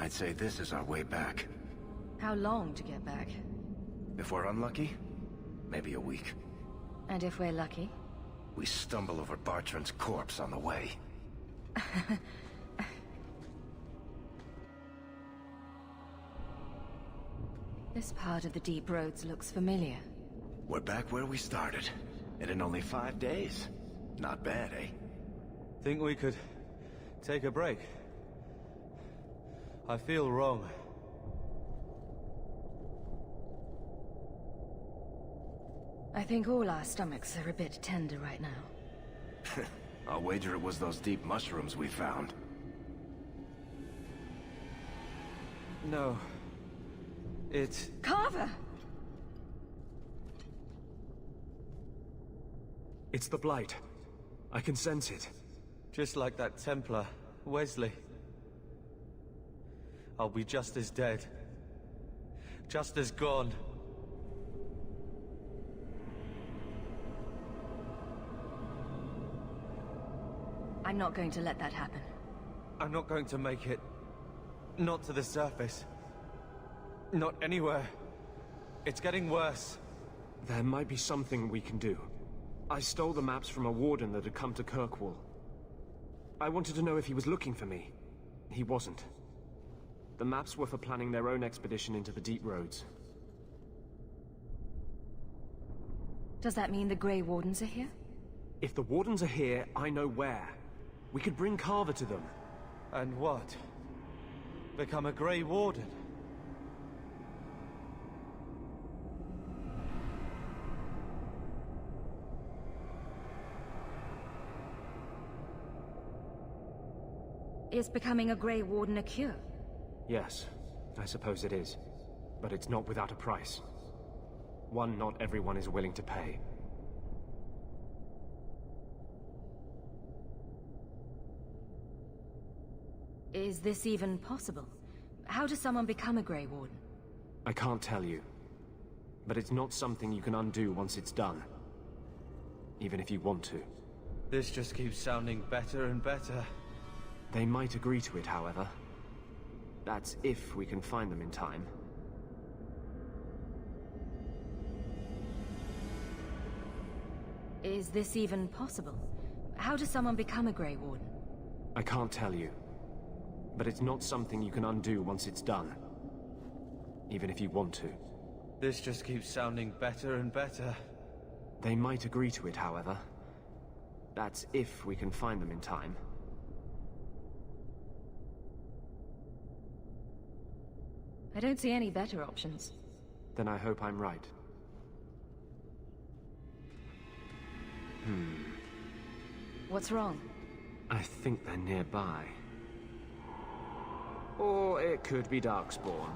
I'd say this is our way back. How long to get back? If we're unlucky, maybe a week. And if we're lucky? We stumble over Bartrand's corpse on the way. This part of the deep roads looks familiar. We're back where we started. And in only 5 days. Not bad, eh? Think we could take a break? I feel wrong. I think all our stomachs are a bit tender right now. I'll wager it was those deep mushrooms we found. No. It's... Carver! It's the Blight. I can sense it. just like that Templar, Wesley. I'll be just as dead. Just as gone. I'm not going to let that happen. I'm not going to make it. Not to the surface. Not anywhere. It's getting worse. There might be something we can do. I stole the maps from a warden that had come to Kirkwall. I wanted to know if he was looking for me. He wasn't. The maps were for planning their own expedition into the deep roads. Does that mean the Grey Wardens are here? If the wardens are here, I know where. We could bring Carver to them. And what? Become a Grey Warden? Is becoming a Grey Warden a cure? Yes, I suppose it is. But it's not without a price. One not everyone is willing to pay. Is this even possible? How does someone become a Grey Warden? I can't tell you. But it's not something you can undo once it's done. Even if you want to. This just keeps sounding better and better. They might agree to it, however. That's if we can find them in time. Is this even possible? How does someone become a Grey Warden? I can't tell you. But it's not something you can undo once it's done. Even if you want to. This just keeps sounding better and better. They might agree to it, however. That's if we can find them in time. I don't see any better options. Then I hope I'm right. What's wrong? I think they're nearby. Or it could be Darkspawn.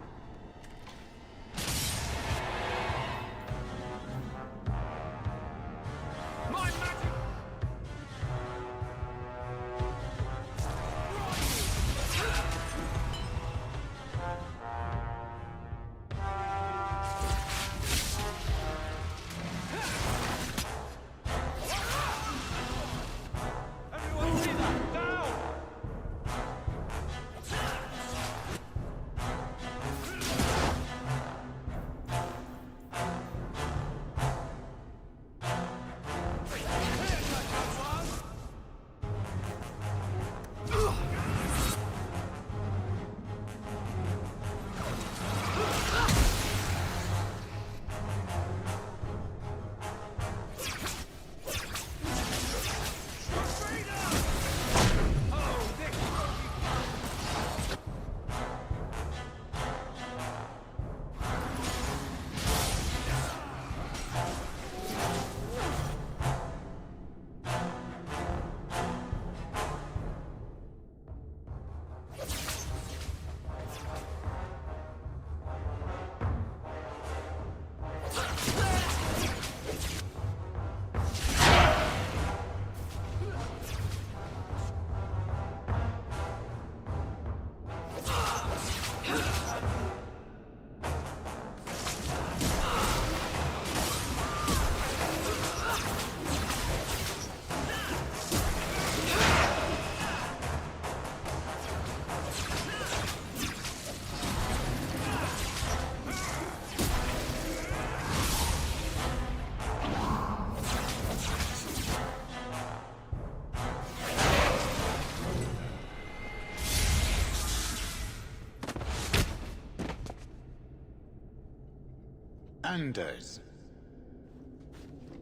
Anders.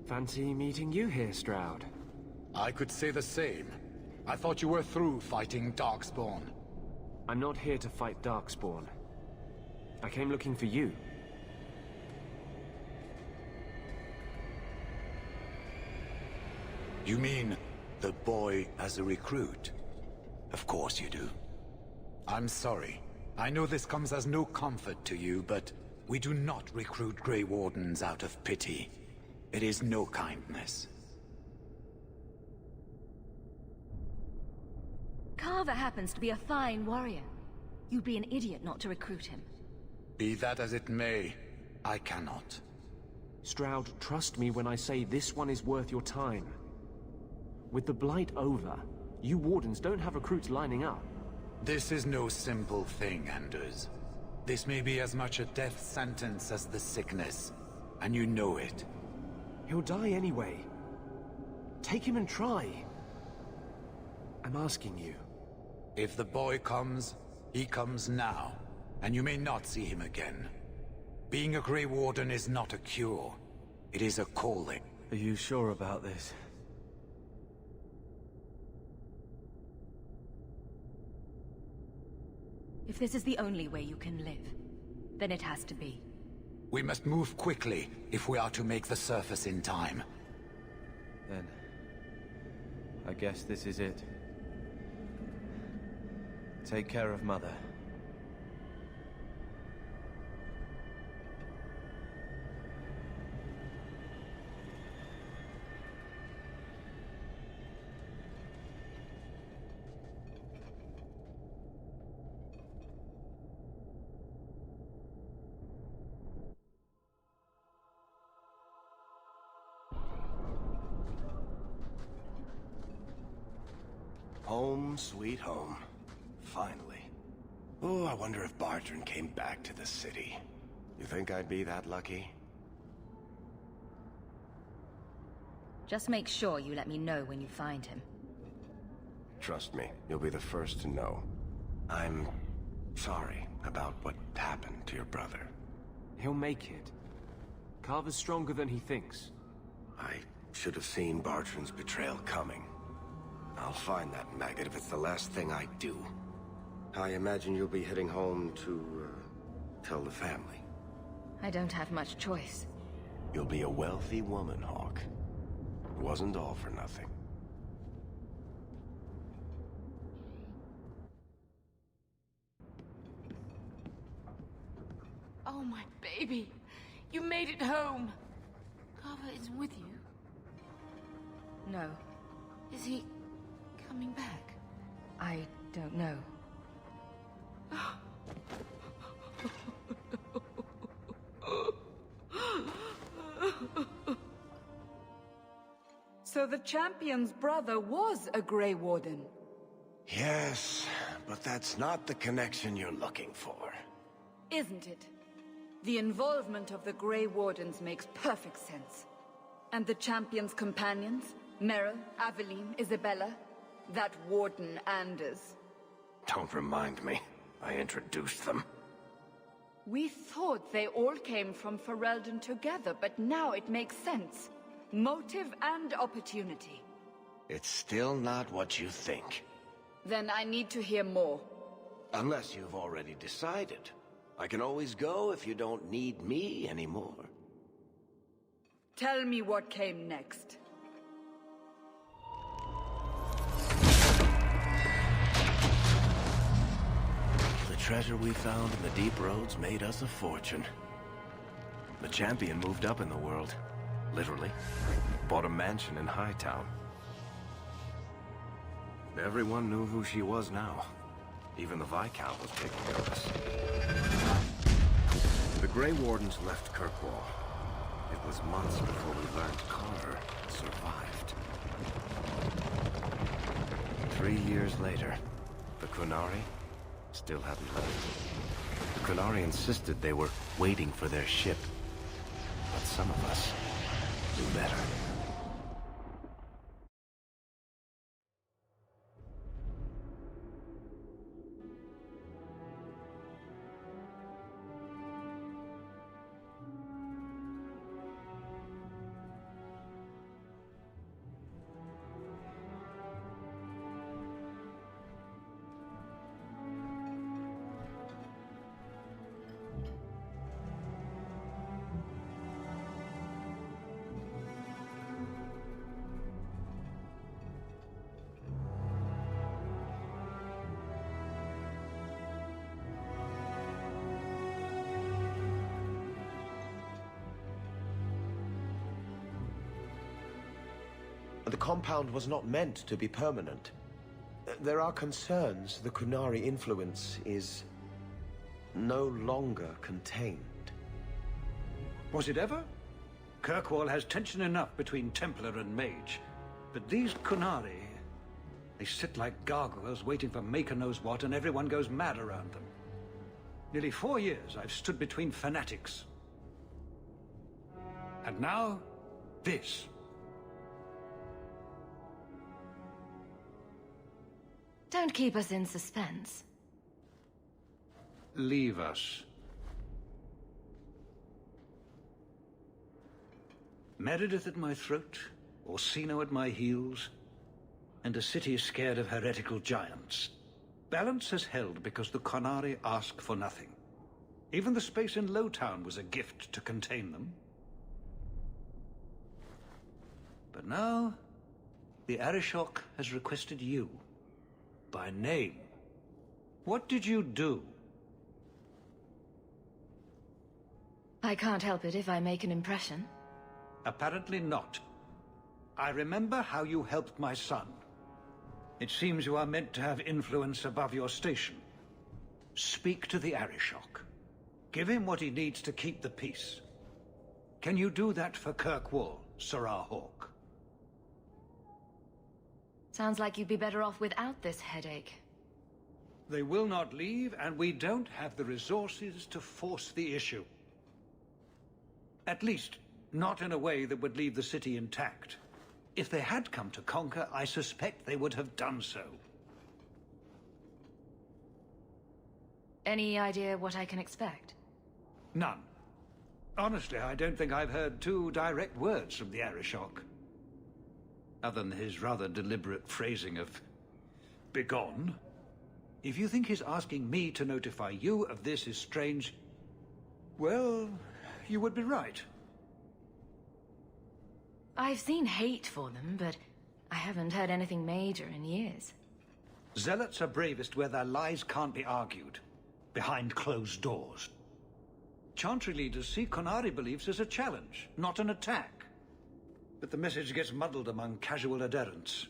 Fancy meeting you here, Stroud. I could say the same. I thought you were through fighting Darkspawn. I'm not here to fight Darkspawn. I came looking for you. You mean the boy as a recruit? Of course you do. I'm sorry. I know this comes as no comfort to you, but we do not recruit Grey Wardens out of pity. It is no kindness. Carver happens to be a fine warrior. You'd be an idiot not to recruit him. Be that as it may, I cannot. Stroud, trust me when I say this one is worth your time. With the Blight over, you Wardens don't have recruits lining up. This is no simple thing, Anders. This may be as much a death sentence as the sickness, and you know it. He'll die anyway. Take him and try. I'm asking you. If the boy comes, he comes now, and you may not see him again. Being a Grey Warden is not a cure. It is a calling. Are you sure about this? If this is the only way you can live, then it has to be. We must move quickly if we are to make the surface in time. Then... I guess this is it. Take care of Mother. Home, sweet home. Finally. Oh, I wonder if Bartrand came back to the city. You think I'd be that lucky? Just make sure you let me know when you find him. Trust me, you'll be the first to know. I'm sorry about what happened to your brother. He'll make it. Carver's stronger than he thinks. I should have seen Bartrand's betrayal coming. I'll find that maggot if it's the last thing I do. I imagine you'll be heading home to, tell the family. I don't have much choice. You'll be a wealthy woman, Hawke. It wasn't all for nothing. Oh, my baby. You made it home. Carver isn't with you. No, Is he coming back? I don't know. So the champion's brother was a Grey Warden. Yes, but that's not the connection you're looking for. Isn't it? The involvement of the Grey Wardens makes perfect sense. And the champion's companions? Merrill, Aveline, Isabella? That Warden Anders? Don't remind me. I introduced them. We thought they all came from Ferelden together, but now it makes sense. Motive and opportunity. It's still not what you think. Then I need to hear more. Unless you've already decided. I can always go if you don't need me anymore. Tell me what came next. The treasure we found in the deep roads made us a fortune. The champion moved up in the world. Literally. Bought a mansion in Hightown. Everyone knew who she was now. Even the Viscount was taking notice. The Grey Wardens left Kirkwall. It was months before we learned Carver survived. 3 years later, the Qunari still hadn't left. The Qunari insisted they were waiting for their ship. But some of us knew better. The compound was not meant to be permanent. There are concerns the Qunari influence is no longer contained. Was it ever? Kirkwall has tension enough between Templar and Mage. But these Qunari, they sit like gargoyles waiting for Maker knows what, and everyone goes mad around them. Nearly 4 years I've stood between fanatics. And now, this. Don't keep us in suspense. Leave us. Meredith at my throat, Orsino at my heels, and a city scared of heretical giants. Balance has held because the Qunari ask for nothing. Even the space in Lowtown was a gift to contain them. But now, the Arishok has requested you. By name. What did you do? I can't help it if I make an impression. Apparently not. I remember how you helped my son. It seems you are meant to have influence above your station. Speak to the Arishok. Give him what he needs to keep the peace. Can you do that for Kirkwall, Sirrah Hawke? Sounds like you'd be better off without this headache. They will not leave, and we don't have the resources to force the issue. At least, not in a way that would leave the city intact. If they had come to conquer, I suspect they would have done so. Any idea what I can expect? None. Honestly, I don't think I've heard 2 direct words from the Arishok. Other than his rather deliberate phrasing of begone. If you think his asking me to notify you of this is strange, well, you would be right. I've seen hate for them, but I haven't heard anything major in years. Zealots are bravest where their lies can't be argued, behind closed doors. Chantry leaders see Qunari beliefs as a challenge, not an attack. But the message gets muddled among casual adherents.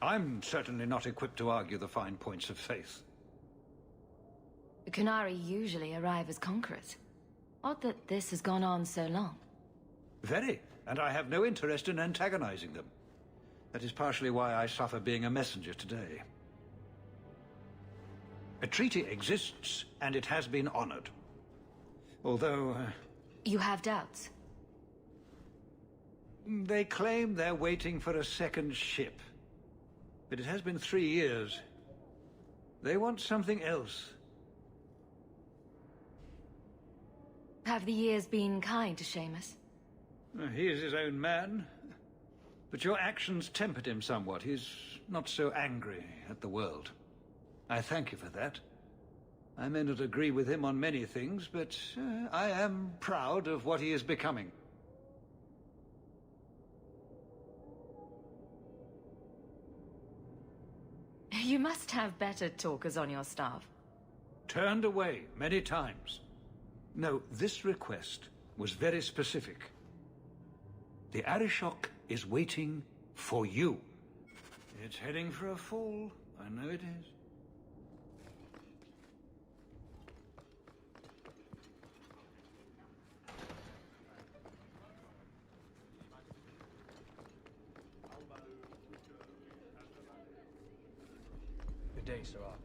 I'm certainly not equipped to argue the fine points of faith. The Qunari usually arrive as conquerors. Odd that this has gone on so long. Very, and I have no interest in antagonizing them. That is partially why I suffer being a messenger today. A treaty exists, and it has been honored. Although... You have doubts? They claim they're waiting for a second ship. But it has been 3 years. They want something else. Have the years been kind to Seamus? He is his own man. But your actions tempered him somewhat. He's not so angry at the world. I thank you for that. I may not agree with him on many things, but I am proud of what he is becoming. You must have better talkers on your staff. Turned away many times. No, this request was very specific. The Arishok is waiting for you. It's heading for a fall. I know it is. Good day, Sirrah.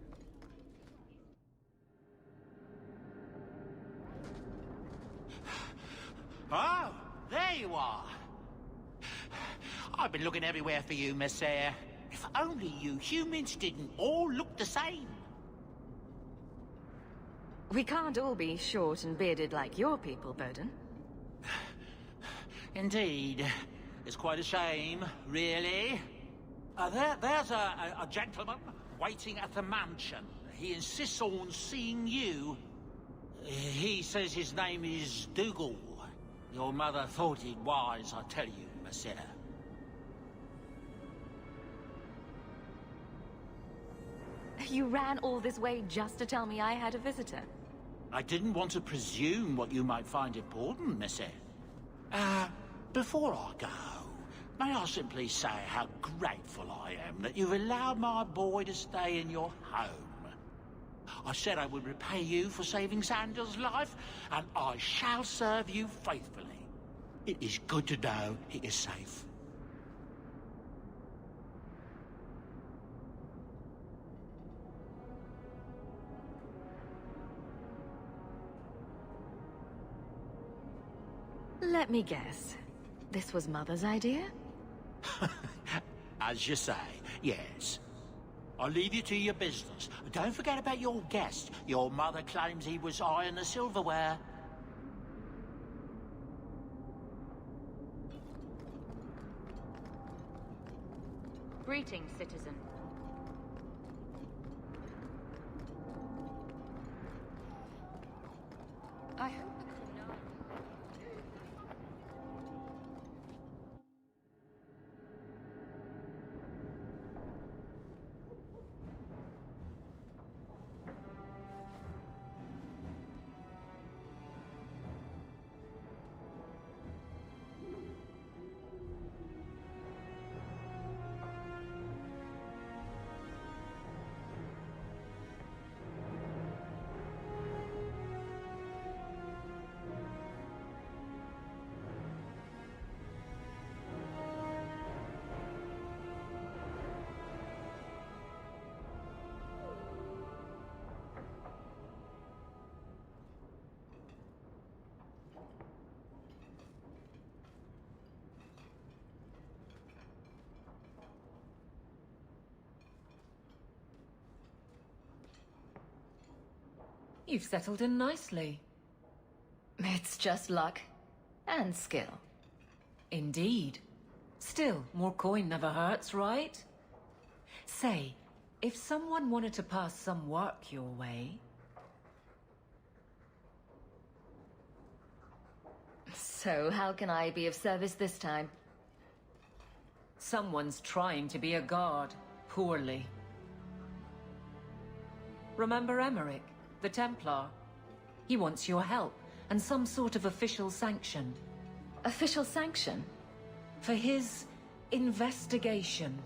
Oh, there you are. I've been looking everywhere for you, Messiah. If only you humans didn't all look the same. We can't all be short and bearded like your people, Bowden. Indeed. It's quite a shame, really. There's a gentleman waiting at the mansion. He insists on seeing you. He says his name is Dougal. Your mother thought it wise, I tell you, Messiah. You ran all this way just to tell me I had a visitor. I didn't want to presume what you might find important, Messiah. Before I go, May I simply say how grateful I am that you've allowed my boy to stay in your home. I said I would repay you for saving Xander's life, and I shall serve you faithfully. It is good to know he is safe. Let me guess. This was Mother's idea? As you say, yes. I'll leave you to your business. Don't forget about your guest. Your mother claims he was eyeing the silverware. Greetings, citizen. I hope the Kunari... You've settled in nicely. It's just luck. And skill. Indeed. Still, more coin never hurts, right? Say, if someone wanted to pass some work your way... So, how can I be of service this time? Someone's trying to be a guard. Poorly. Remember Emmerich, the Templar? He wants your help, and some sort of official sanction. Official sanction? For his investigation.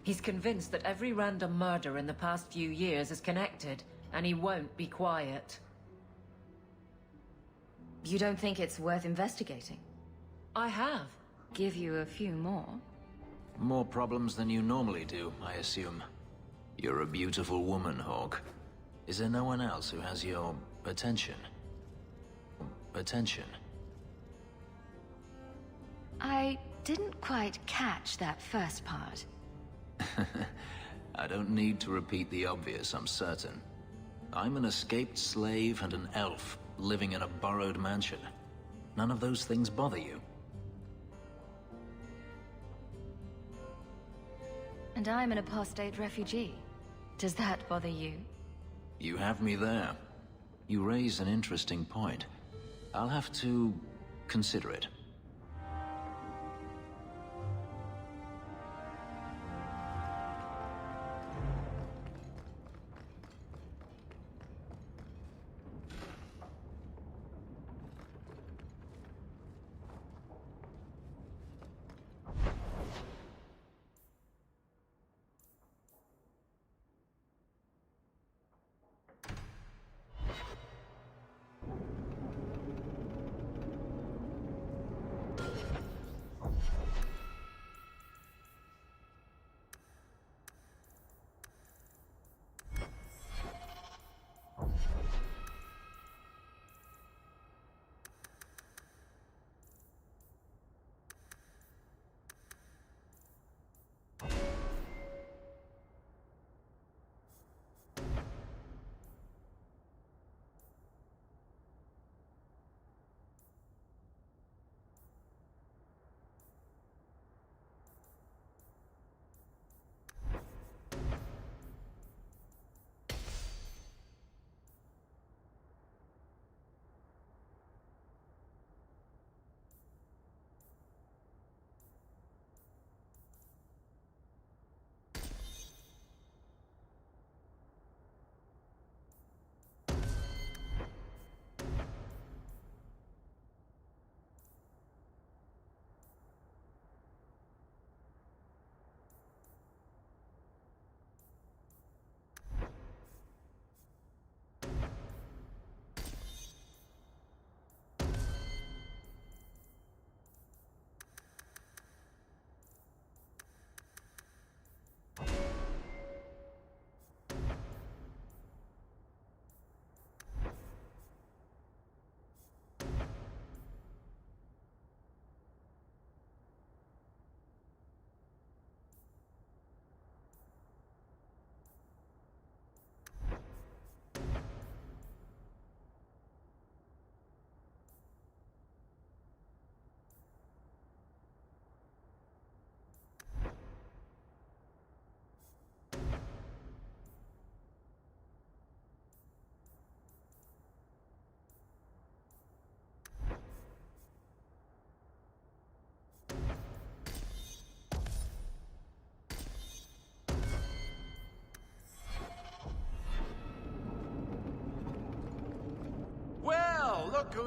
He's convinced that every random murder in the past few years is connected, and he won't be quiet. You don't think it's worth investigating? I have. Give you a few more? More problems than you normally do, I assume. You're a beautiful woman, Hawke. Is there no one else who has your attention? Attention? I didn't quite catch that first part. I don't need to repeat the obvious, I'm certain. I'm an escaped slave and an elf, living in a borrowed mansion. None of those things bother you. And I'm an apostate refugee. Does that bother you? You have me there. You raise an interesting point. I'll have to consider it.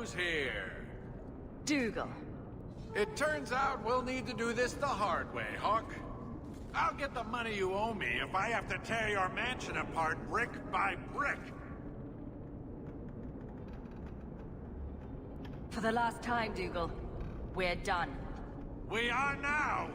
who's here? Dougal. It turns out we'll need to do this the hard way, Hawke. I'll get the money you owe me if I have to tear your mansion apart brick by brick. For the last time, Dougal. We're done. We are now!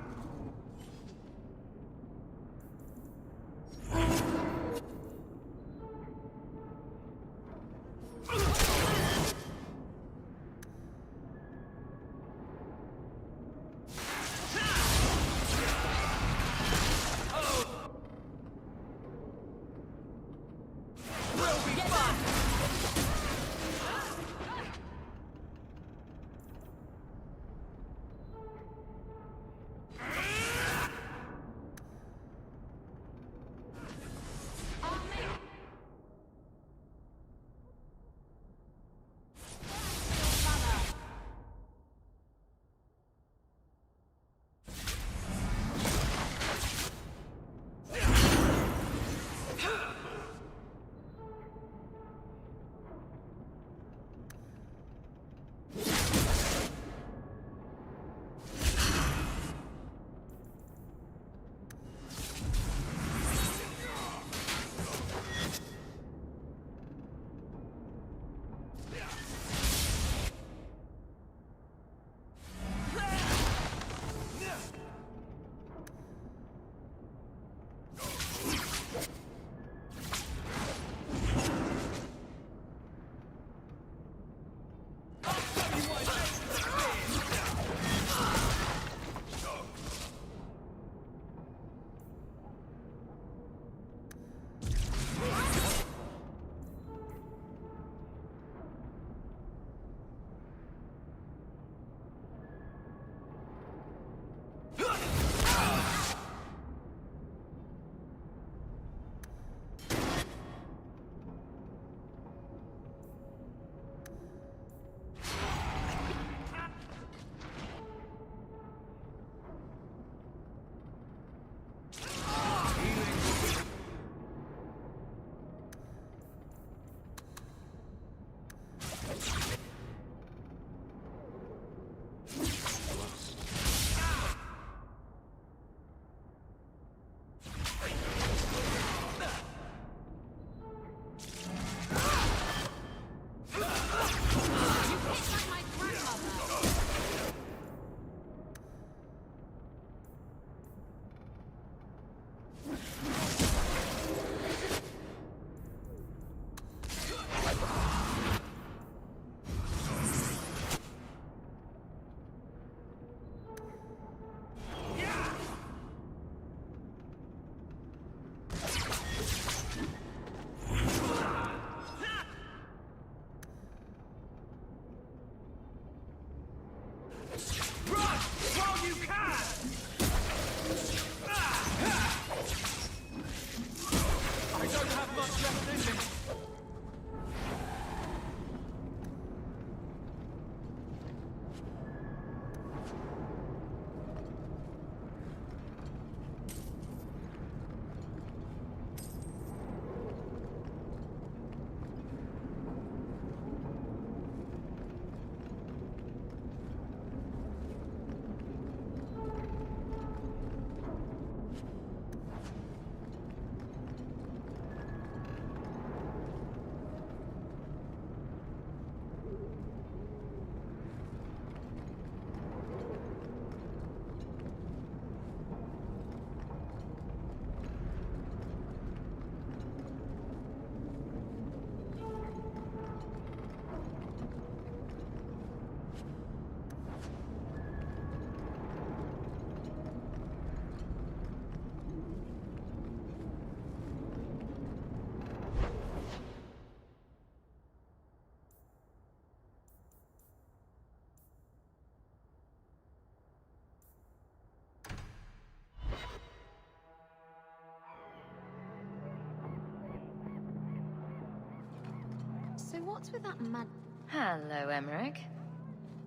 So what's with that mad... Hello, Emmerich.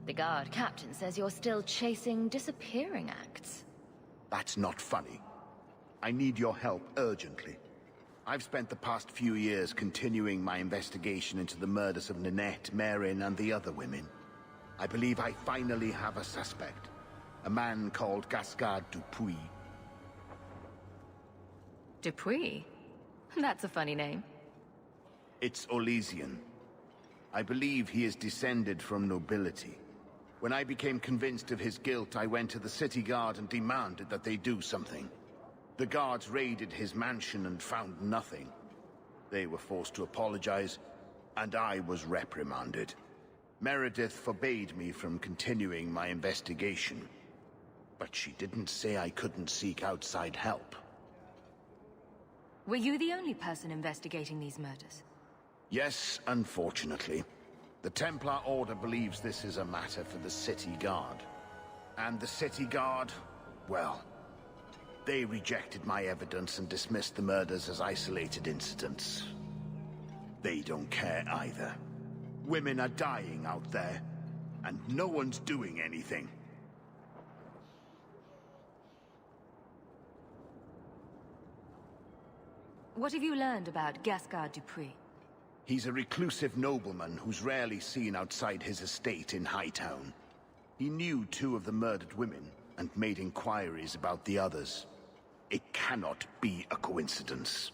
The guard captain says you're still chasing disappearing acts. That's not funny. I need your help urgently. I've spent the past few years continuing my investigation into the murders of Ninette, Marin, and the other women. I believe I finally have a suspect. A man called Gascard Dupuis. Dupuis? That's a funny name. It's Olesian. I believe he is descended from nobility. When I became convinced of his guilt, I went to the city guard and demanded that they do something. The guards raided his mansion and found nothing. They were forced to apologize, and I was reprimanded. Meredith forbade me from continuing my investigation. But she didn't say I couldn't seek outside help. Were you the only person investigating these murders? Yes, unfortunately. The Templar Order believes this is a matter for the City Guard. And the City Guard, well, they rejected my evidence and dismissed the murders as isolated incidents. They don't care either. Women are dying out there, and no one's doing anything. What have you learned about Gascard Dupuis? He's a reclusive nobleman who's rarely seen outside his estate in Hightown. He knew 2 of the murdered women and made inquiries about the others. It cannot be a coincidence.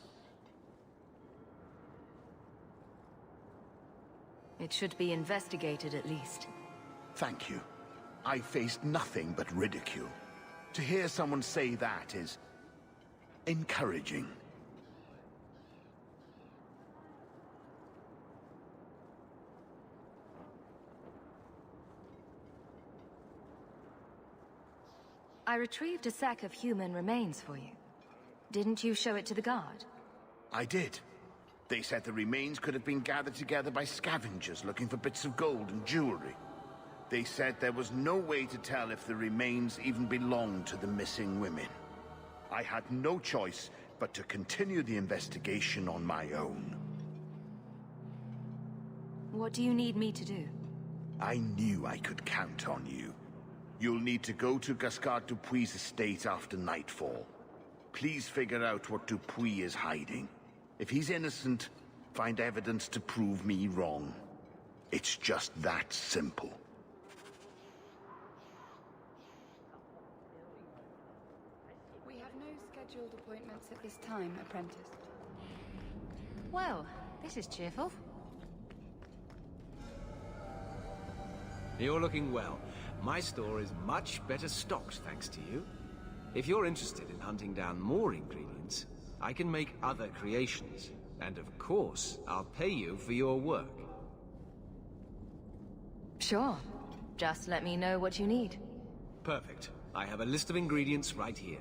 It should be investigated at least. Thank you. I faced nothing but ridicule. To hear someone say that is encouraging. I retrieved a sack of human remains for you. Didn't you show it to the guard? I did. They said the remains could have been gathered together by scavengers looking for bits of gold and jewelry. They said there was no way to tell if the remains even belonged to the missing women. I had no choice but to continue the investigation on my own. What do you need me to do? I knew I could count on you. You'll need to go to Gascard Dupuis' estate after nightfall. Please figure out what Dupuis is hiding. If he's innocent, find evidence to prove me wrong. It's just that simple. We have no scheduled appointments at this time, apprentice. Well, this is cheerful. You're looking well. My store is much better stocked, thanks to you. If you're interested in hunting down more ingredients, I can make other creations. And of course, I'll pay you for your work. Sure. Just let me know what you need. Perfect. I have a list of ingredients right here.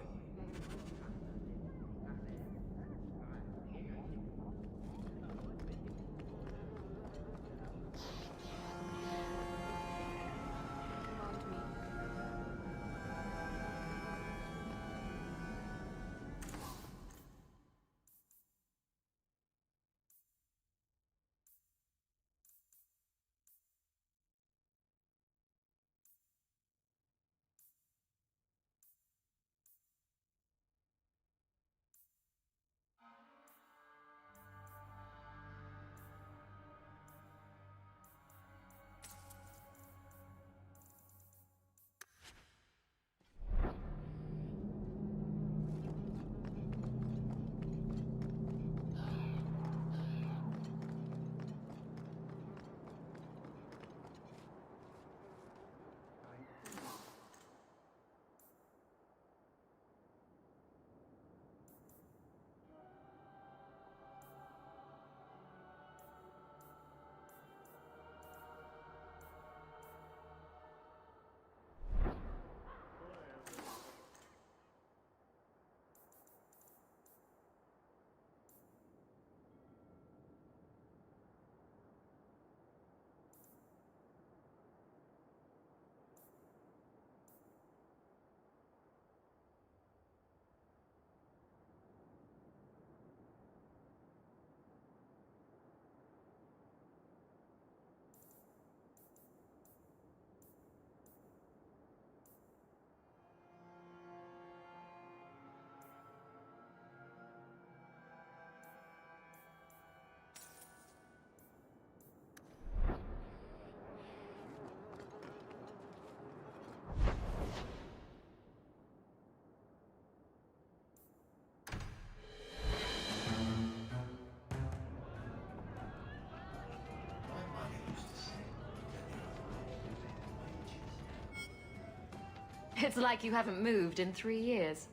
It's like you haven't moved in 3 years.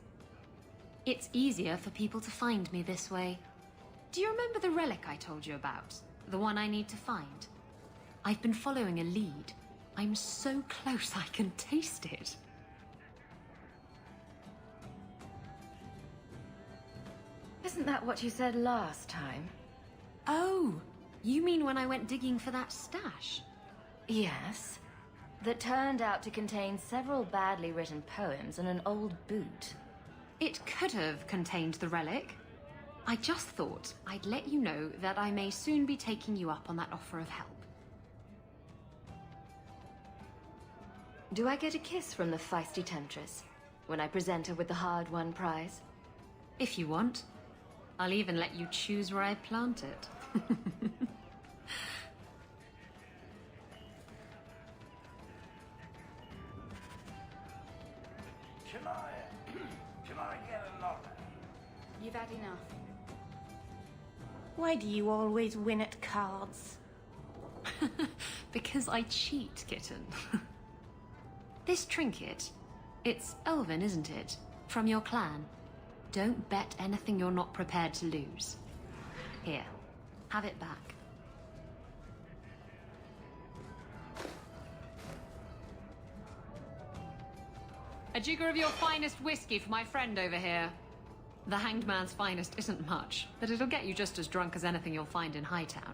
It's easier for people to find me this way. Do you remember the relic I told you about? The one I need to find? I've been following a lead. I'm so close I can taste it. Isn't that what you said last time? Oh, you mean when I went digging for that stash? Yes. That turned out to contain several badly written poems and an old boot. It could have contained the relic. I just thought I'd let you know that I may soon be taking you up on that offer of help. Do I get a kiss from the feisty temptress when I present her with the hard-won prize? If you want. I'll even let you choose where I plant it. Can I get another? You've had enough. Why do you always win at cards? Because I cheat, kitten. This trinket, it's elven, isn't it? From your clan. Don't bet anything you're not prepared to lose. Here, have it back. A jigger of your finest whiskey for my friend over here. The Hanged Man's finest isn't much, but it'll get you just as drunk as anything you'll find in Hightown.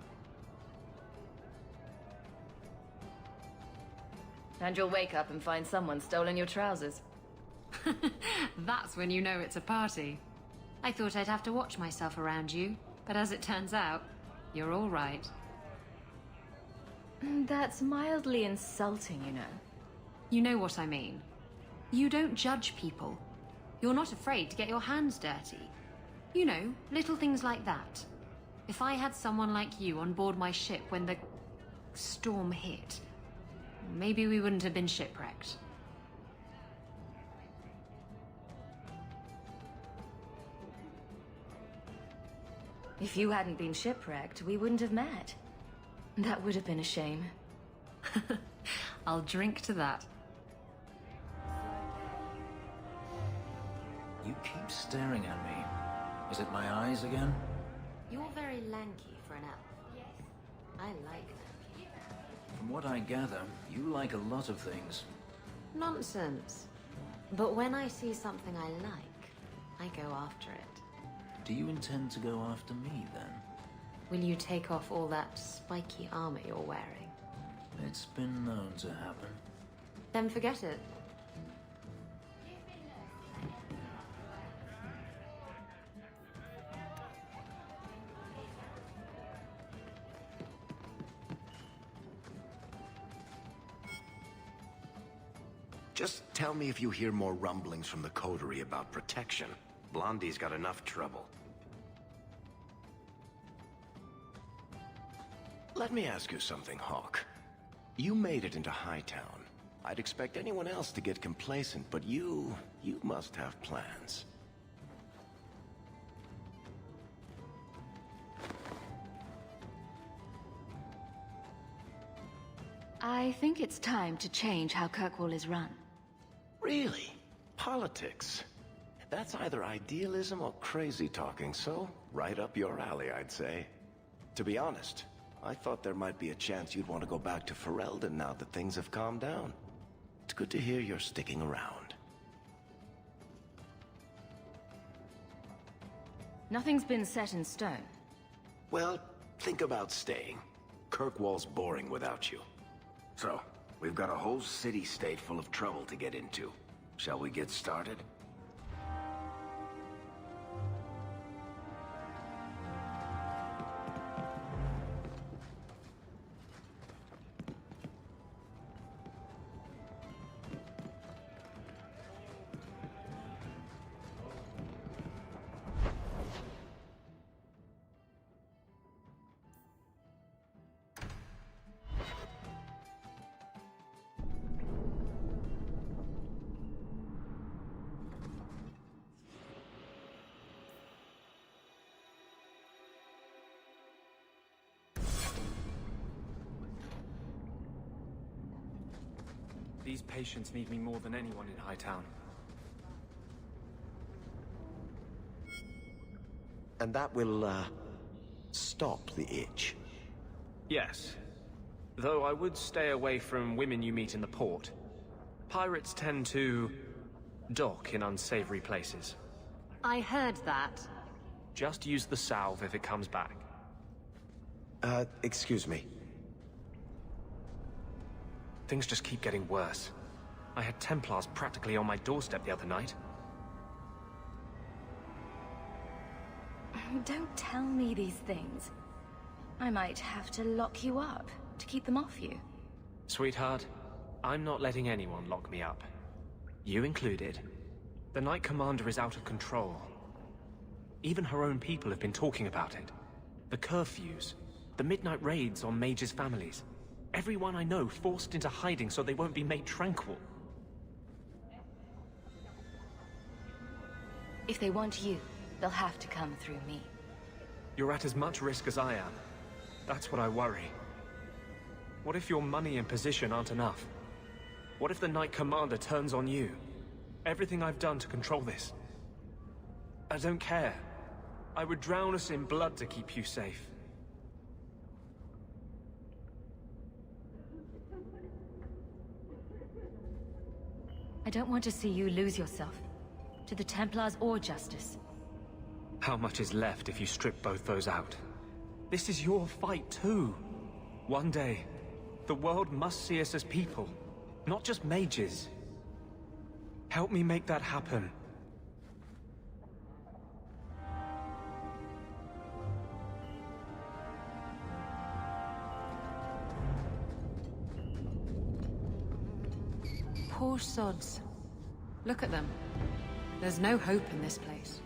And you'll wake up and find someone stolen your trousers. That's when you know it's a party. I thought I'd have to watch myself around you, but as it turns out, you're all right. That's mildly insulting, you know. You know what I mean. You don't judge people. You're not afraid to get your hands dirty. You know, little things like that. If I had someone like you on board my ship when the storm hit, maybe we wouldn't have been shipwrecked. If you hadn't been shipwrecked, we wouldn't have met. That would have been a shame. I'll drink to that. You keep staring at me. Is it my eyes again? You're very lanky for an elf. Yes. I like them. From what I gather, you like a lot of things. Nonsense. But when I see something I like, I go after it. Do you intend to go after me, then? Will you take off all that spiky armor you're wearing? It's been known to happen. Then forget it. Just tell me if you hear more rumblings from the coterie about protection. Blondie's got enough trouble. Let me ask you something, Hawke. You made it into Hightown. I'd expect anyone else to get complacent, but you must have plans. I think it's time to change how Kirkwall is run. Really? Politics? That's either idealism or crazy talking, so right up your alley, I'd say. To be honest, I thought there might be a chance you'd want to go back to Ferelden now that things have calmed down. It's good to hear you're sticking around. Nothing's been set in stone. Well, think about staying. Kirkwall's boring without you. So, we've got a whole city-state full of trouble to get into. Shall we get started? These patients need me more than anyone in Hightown. And that will, stop the itch. Yes. Though I would stay away from women you meet in the port. Pirates tend to dock in unsavory places. I heard that. Just use the salve if it comes back. Excuse me. Things just keep getting worse. I had Templars practically on my doorstep the other night. Don't tell me these things. I might have to lock you up to keep them off you. Sweetheart, I'm not letting anyone lock me up. You included. The Knight Commander is out of control. Even her own people have been talking about it. The curfews, the midnight raids on Mage's families. Everyone I know forced into hiding so they won't be made tranquil. If they want you, they'll have to come through me. You're at as much risk as I am. That's what I worry. What if your money and position aren't enough? What if the Knight Commander turns on you? Everything I've done to control this. I don't care. I would drown us in blood to keep you safe. I don't want to see you lose yourself. To the Templars or Justice. How much is left if you strip both those out? This is your fight too. One day, the world must see us as people, not just mages. Help me make that happen. Poor sods. Look at them. There's no hope in this place.